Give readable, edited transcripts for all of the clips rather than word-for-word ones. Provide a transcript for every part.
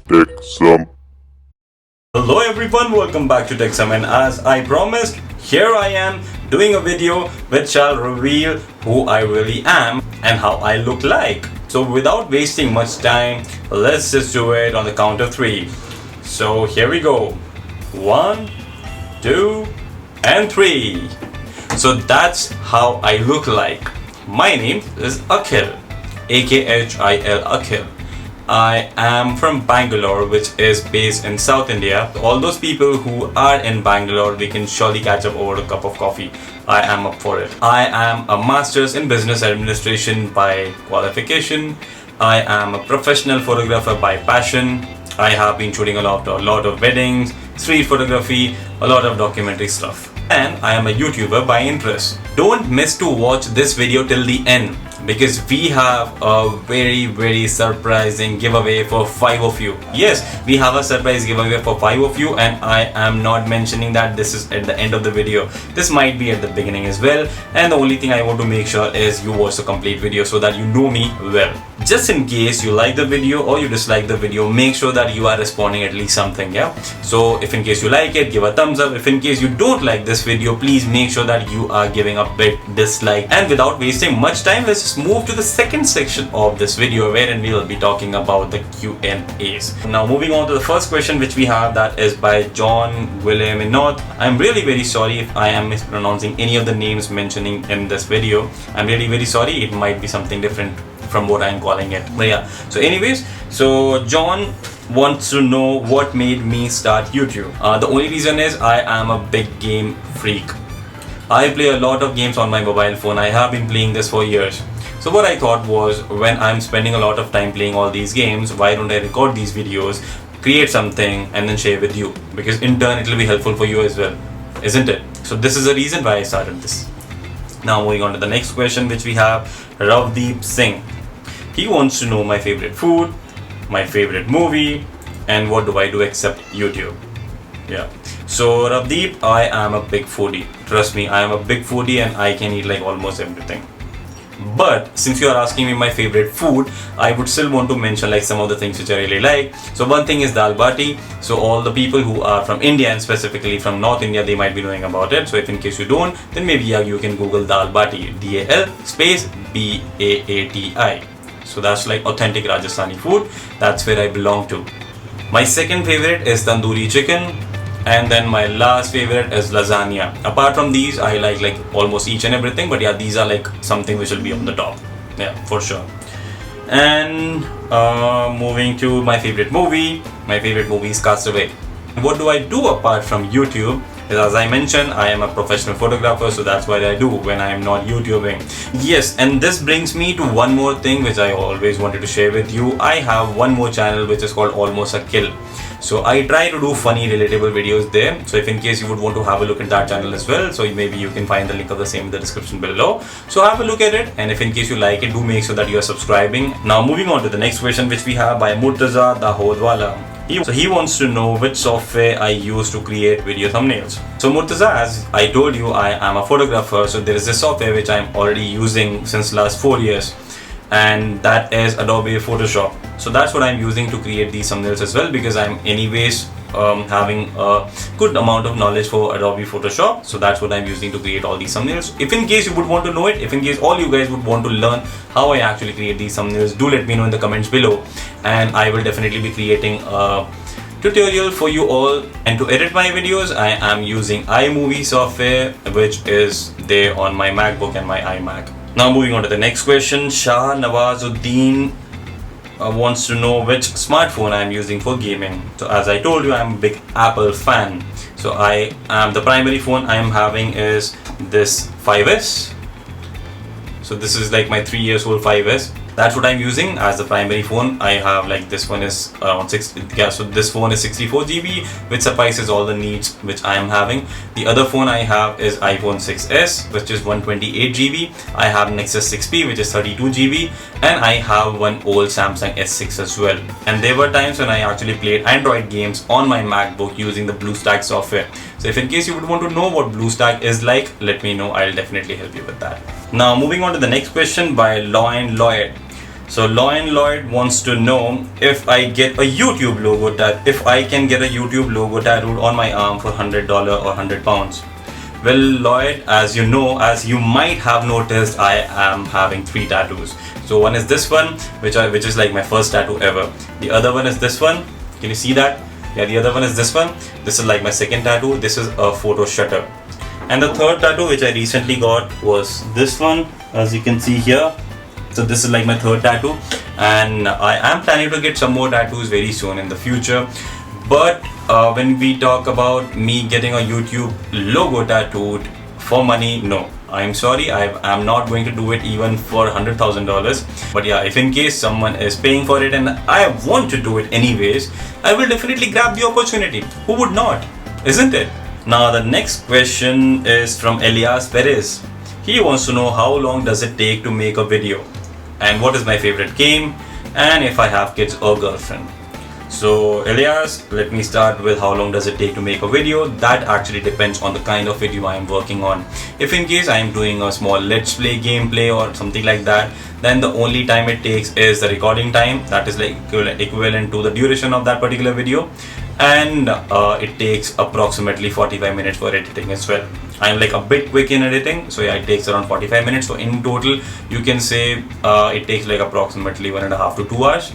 TechSome. Hello everyone, welcome back to TechSome, and as I promised, here I am doing a video which shall reveal who I really am and how I look like. So without wasting much time, let's just do it on the count of 3. So here we go. 1, 2 and 3. So that's how I look like. My name is Akhil, Akhil Akhil. I am from Bangalore, which is based in South India. All those people who are in Bangalore, we can surely catch up over a cup of coffee. I am up for it. I am a master's in business administration by qualification. I am a professional photographer by passion. I have been shooting a lot of weddings, street photography, a lot of documentary stuff. And I am a YouTuber by interest. Don't miss to watch this video till the end, because we have a very surprising giveaway for 5 of you. Yes, we have a surprise giveaway for 5 of you, and I am not mentioning that this is at the end of the video. This might be at the beginning as well, and the only thing I want to make sure is you watch the complete video so that you know me well. Just in case you like the video or you dislike the video, make sure that you are responding at least something, yeah? So if in case you like it, give a thumbs up. If in case you don't like this video, please make sure that you are giving a big dislike. And without wasting much time, let's just move to the second section of this video, wherein we will be talking about the Q&As. Now moving on to the first question which we have, that is by John William Inot. I'm really very sorry if I am mispronouncing any of the names mentioning in this video. I'm really very sorry. It might be something different from what I'm calling it. But yeah, so anyways, so John wants to know what made me start YouTube. The only reason is I am a big game freak. I play a lot of games on my mobile phone. I have been playing this for years. So what I thought was, when I'm spending a lot of time playing all these games, why don't I record these videos, create something and then share with you, because in turn it will be helpful for you as well, isn't it? So this is the reason why I started this. Now moving on to the next question which we have, Ravdeep Singh. He wants to know my favorite food, my favorite movie, and what do I do except YouTube. Yeah. So Ravdeep, I am a big foodie. Trust me, I am a big foodie and I can eat like almost everything. But since you are asking me my favorite food, I would still want to mention like some of the things which I really like. So one thing is dal bati. So all the people who are from India and specifically from North India, they might be knowing about it. So if in case you don't, then maybe you can Google dal bati, DAL space BAATI. So that's like authentic Rajasthani food. That's where I belong to. My second favorite is tandoori chicken. And then my last favorite is lasagna. Apart from these, I like almost each and everything. But yeah, these are like something which will be on the top. Yeah, for sure. And moving to my favorite movie. My favorite movie is Castaway. What do I do apart from YouTube? As I mentioned, I am a professional photographer, so that's what I do when I am not YouTubing. Yes, and this brings me to one more thing which I always wanted to share with you. I have one more channel which is called Almost a Kill. So I try to do funny, relatable videos there. So if in case you would want to have a look at that channel as well, so maybe you can find the link of the same in the description below. So have a look at it, and if in case you like it, do make sure that you are subscribing. Now moving on to the next question which we have by Murtaza Dahodwala. So he wants to know which software I use to create video thumbnails. So Murtaza, as I told you, I am a photographer. So there is a software which I'm already using since last 4 years, and that is Adobe Photoshop. So that's what I'm using to create these thumbnails as well, because I'm anyways having a good amount of knowledge for Adobe Photoshop. So that's what I'm using to create all these thumbnails. If in case you would want to know it, if in case all you guys would want to learn how I actually create these thumbnails, do let me know in the comments below, and I will definitely be creating a tutorial for you all. And to edit my videos, I am using iMovie software, which is there on my MacBook and my iMac. Now moving on to the next question, Shah Nawazuddin wants to know which smartphone I am using for gaming. So as I told you, I am a big Apple fan. So the primary phone I am having is this 5S. So this is like my 3 years old 5S. That's what I'm using as the primary phone. I have like this one is around 60. Yeah, so this phone is 64 GB, which suffices all the needs which I am having. The other phone I have is iPhone 6s, which is 128 GB. I have Nexus 6P, which is 32 GB, and I have one old Samsung S6 as well. And there were times when I actually played Android games on my MacBook using the BlueStack software. So if in case you would want to know what BlueStack is like, let me know. I'll definitely help you with that. Now moving on to the next question by Loin Lloyd. So Loin Lloyd wants to know if I get a YouTube logo if I can get a YouTube logo tattooed on my arm for $100 or £100. Well, Lloyd, as you know, as you might have noticed, I am having 3 tattoos. So one is this one, which is like my first tattoo ever. The other one is this one. Can you see that? Yeah, the other one is this one. This is like my second tattoo. This is a photo shutter. And the third tattoo which I recently got was this one, as you can see here. So this is like my third tattoo, and I am planning to get some more tattoos very soon in the future. But when we talk about me getting a YouTube logo tattooed for money, no, I'm sorry, I'm not going to do it even for $100,000. But yeah, if in case someone is paying for it and I want to do it anyways, I will definitely grab the opportunity. Who would not, isn't it? Now the next question is from Elias Perez. He wants to know how long does it take to make a video, and what is my favorite game, and if I have kids or girlfriend. So Elias, let me start with how long does it take to make a video. That actually depends on the kind of video I am working on. If in case I am doing a small let's play gameplay or something like that, then the only time it takes is the recording time, that is like equivalent to the duration of that particular video, and it takes approximately 45 minutes for editing as well. I'm like a bit quick in editing, so yeah, it takes around 45 minutes. So in total you can say it takes like approximately 1.5 to 2 hours.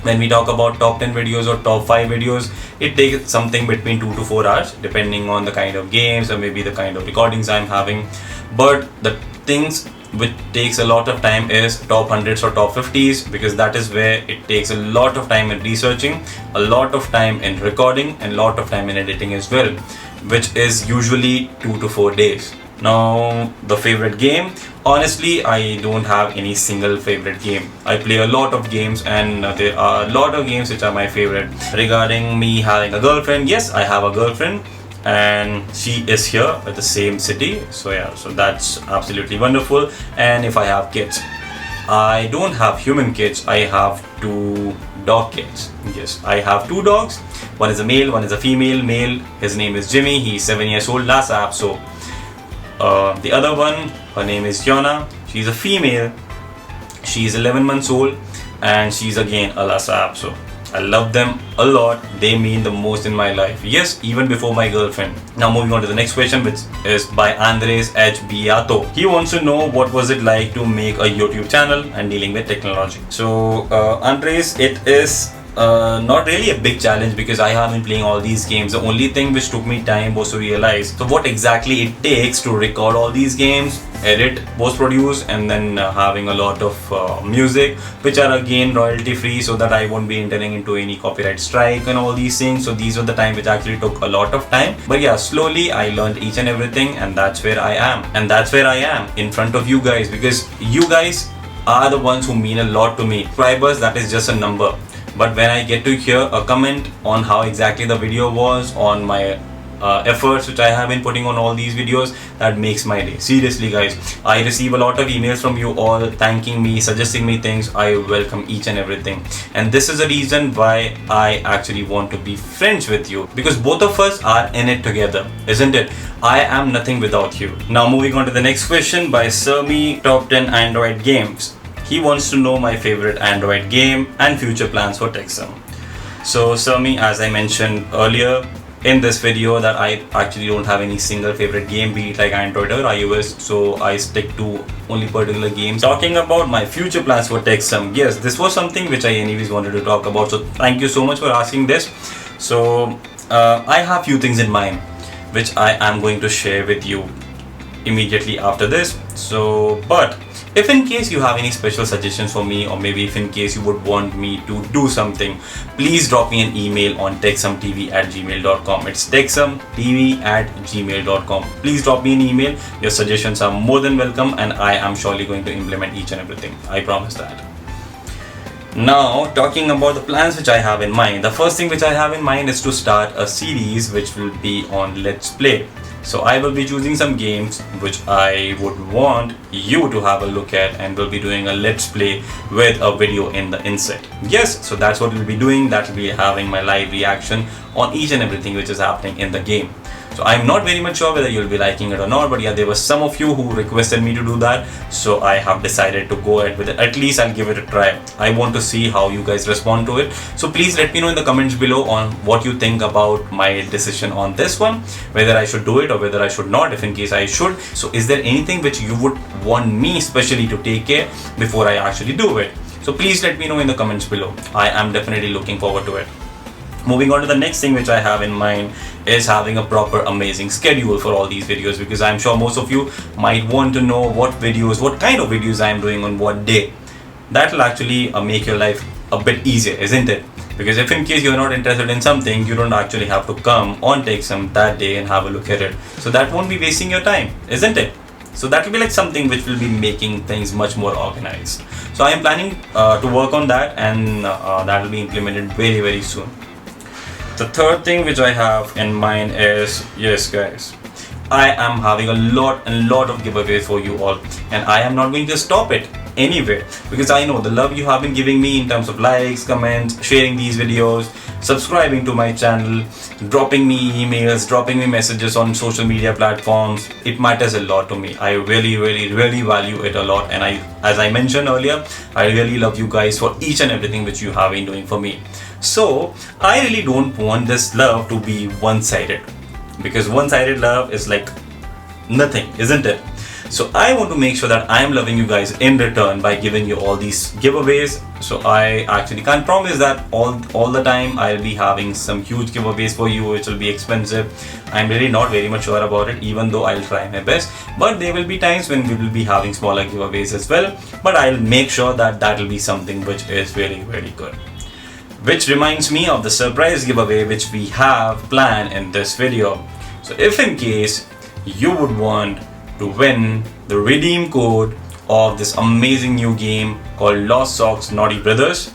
When we talk about top 10 videos or top 5 videos, it takes something between 2 to 4 hours depending on the kind of games or maybe the kind of recordings I'm having. But the things which takes a lot of time is top 100s or top 50s, because that is where it takes a lot of time in researching, a lot of time in recording, and a lot of time in editing as well, which is usually 2 to 4 days. Now the favorite game, honestly I don't have any single favorite game. I play a lot of games, and there are a lot of games which are my favorite. Regarding me having a girlfriend, yes, I have a girlfriend, and she is here at the same city, so yeah, so that's absolutely wonderful. And if I have kids, I don't have human kids, I have 2 dog kids. Yes, I have 2 dogs. One is a male, one is a female. Male, his name is Jimmy, he's 7 years old, last app. So the other one, her name is Yona, she's a female, she's 11 months old, and she's again a lhasa app. So I love them a lot, they mean the most in my life, yes, even before my girlfriend. Now moving on to the next question, which is by Andres H. Beato. He wants to know what was it like to make a YouTube channel and dealing with technology. So Andres, it is not really a big challenge, because I have been playing all these games. The only thing which took me time was to realize so what exactly it takes to record all these games, edit, post produce, and then having a lot of music which are again royalty free, so that I won't be entering into any copyright strike and all these things. So these were the time which actually took a lot of time, but yeah, slowly I learned each and everything, and that's where I am, and that's where I am in front of you guys, because you guys are the ones who mean a lot to me. Subscribers, that is just a number. But when I get to hear a comment on how exactly the video was, on my efforts which I have been putting on all these videos, that makes my day. Seriously guys, I receive a lot of emails from you all thanking me, suggesting me things. I welcome each and everything, and this is the reason why I actually want to be friends with you, because both of us are in it together, isn't it? I am nothing without you. Now moving on to the next question by Sermi, top 10 Android games. He wants to know my favorite Android game and future plans for TechSome. So Sermi, as I mentioned earlier in this video, that I actually don't have any single favorite game, be it like Android or iOS, so I stick to only particular games. Talking about my future plans for TechSome, yes, this was something which I anyways wanted to talk about, so thank you so much for asking this. So I have few things in mind which I am going to share with you immediately after this. So but if in case you have any special suggestions for me, or maybe if in case you would want me to do something, please drop me an email on techsometv@gmail.com. It's techsometv@gmail.com. Please drop me an email. Your suggestions are more than welcome, and I am surely going to implement each and everything. I promise that. Now talking about the plans which I have in mind, the first thing which I have in mind is to start a series which will be on Let's Play. So I will be choosing some games which I would want you to have a look at, and will be doing a let's play with a video in the inset. Yes, so that's what we'll be doing. That will be having my live reaction on each and everything which is happening in the game. So I'm not very much sure whether you'll be liking it or not, but yeah, there were some of you who requested me to do that, so I have decided to go ahead with it. At least I'll give it a try. I want to see how you guys respond to it. So please let me know in the comments below on what you think about my decision on this one, whether I should do it or whether I should not, if in case I should. So is there anything which you would want me especially to take care before I actually do it? So please let me know in the comments below. I am definitely looking forward to it. Moving on to the next thing which I have in mind is having a proper amazing schedule for all these videos, because I'm sure most of you might want to know what kind of videos I am doing on what day. That will actually make your life a bit easier, isn't it? Because if in case you're not interested in something, you don't actually have to come on TechSome that day and have a look at it. So that won't be wasting your time, isn't it? So that will be like something which will be making things much more organized. So I am planning to work on that, and that will be implemented very, very soon. The third thing which I have in mind is, yes guys, I am having a lot of giveaways for you all, and I am not going to stop it anywhere, because I know the love you have been giving me in terms of likes, comments, sharing these videos, subscribing to my channel, dropping me emails, dropping me messages on social media platforms. It matters a lot to me. I really value it a lot, and as I mentioned earlier, I really love you guys for each and everything which you have been doing for me. So I really don't want this love to be one-sided, because one-sided love is like nothing, isn't it? So I want to make sure that I am loving you guys in return by giving you all these giveaways. So I actually can't promise that all the time I'll be having some huge giveaways for you which will be expensive. I'm really not very much sure about it, even though I'll try my best. But there will be times when we will be having smaller giveaways as well. But I'll make sure that that will be something which is really good. Which reminds me of the surprise giveaway which we have planned in this video. So if in case you would want to win the redeem code of this amazing new game called Lost Socks Naughty Brothers,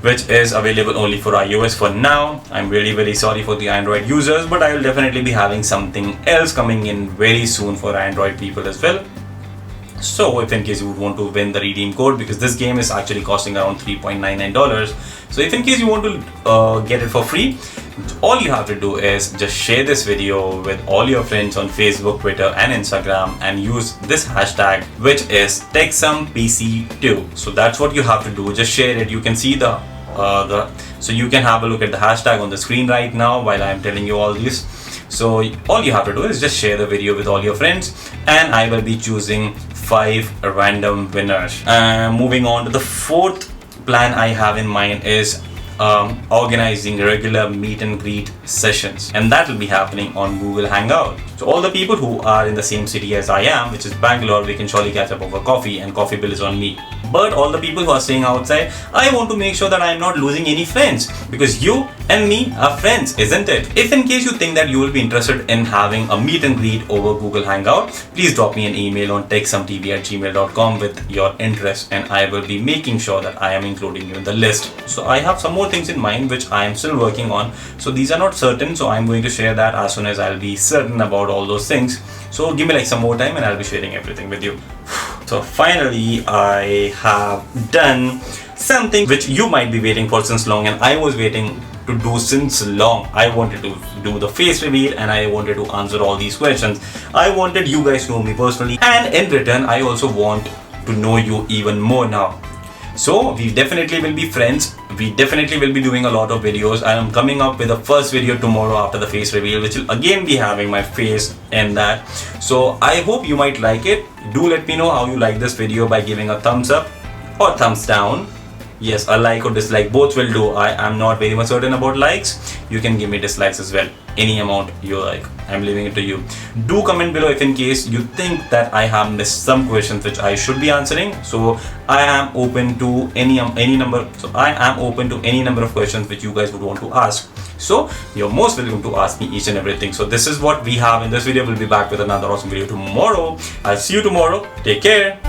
which is available only for iOS for now. I'm really very sorry for the Android users, but I will definitely be having something else coming in very soon for Android people as well. So if in case you would want to win the redeem code, because this game is actually costing around $3.99, so if in case you want to get it for free, all you have to do is just share this video with all your friends on Facebook, Twitter and Instagram, and use this hashtag, which is TechSomePC2. So that's what you have to do. Just share it. You can see so you can have a look at the hashtag on the screen right now while I am telling you all this. So all you have to do is just share the video with all your friends, and I will be choosing 5 random winners. Moving on to the fourth plan I have in mind is organizing regular meet and greet sessions, and that will be happening on Google Hangout. So all the people who are in the same city as I am, which is Bangalore, we can surely catch up over coffee, and coffee bill is on me. But all the people who are staying outside, I want to make sure that I am not losing any friends, because you and me are friends, isn't it? If in case you think that you will be interested in having a meet and greet over Google Hangout, please drop me an email on techsometv@gmail.com with your interest, and I will be making sure that I am including you in the list. So I have some more things in mind which I am still working on. So these are not certain, so I'm going to share that as soon as I'll be certain about all those things. So give me like some more time and I'll be sharing everything with you. So finally I have done something which you might be waiting for since long, and I was waiting to do since long. I wanted to do the face reveal, and I wanted to answer all these questions. I wanted you guys to know me personally, and in return I also want to know you even more now. So we definitely will be friends. We definitely will be doing a lot of videos. I am coming up with the first video tomorrow after the face reveal, which will again be having my face in that. So I hope you might like it. Do let me know how you like this video by giving a thumbs up or thumbs down. Yes, a like or dislike, both will do. I am not very much certain about likes. You can give me dislikes as well. Any amount you like. I'm leaving it to you. Do comment below if in case you think that I have missed some questions which I should be answering. So I am open to any number. So I am open to any number of questions which you guys would want to ask. So you're most welcome to ask me each and everything. So this is what we have in this video. We'll be back with another awesome video tomorrow. I'll see you tomorrow. Take care.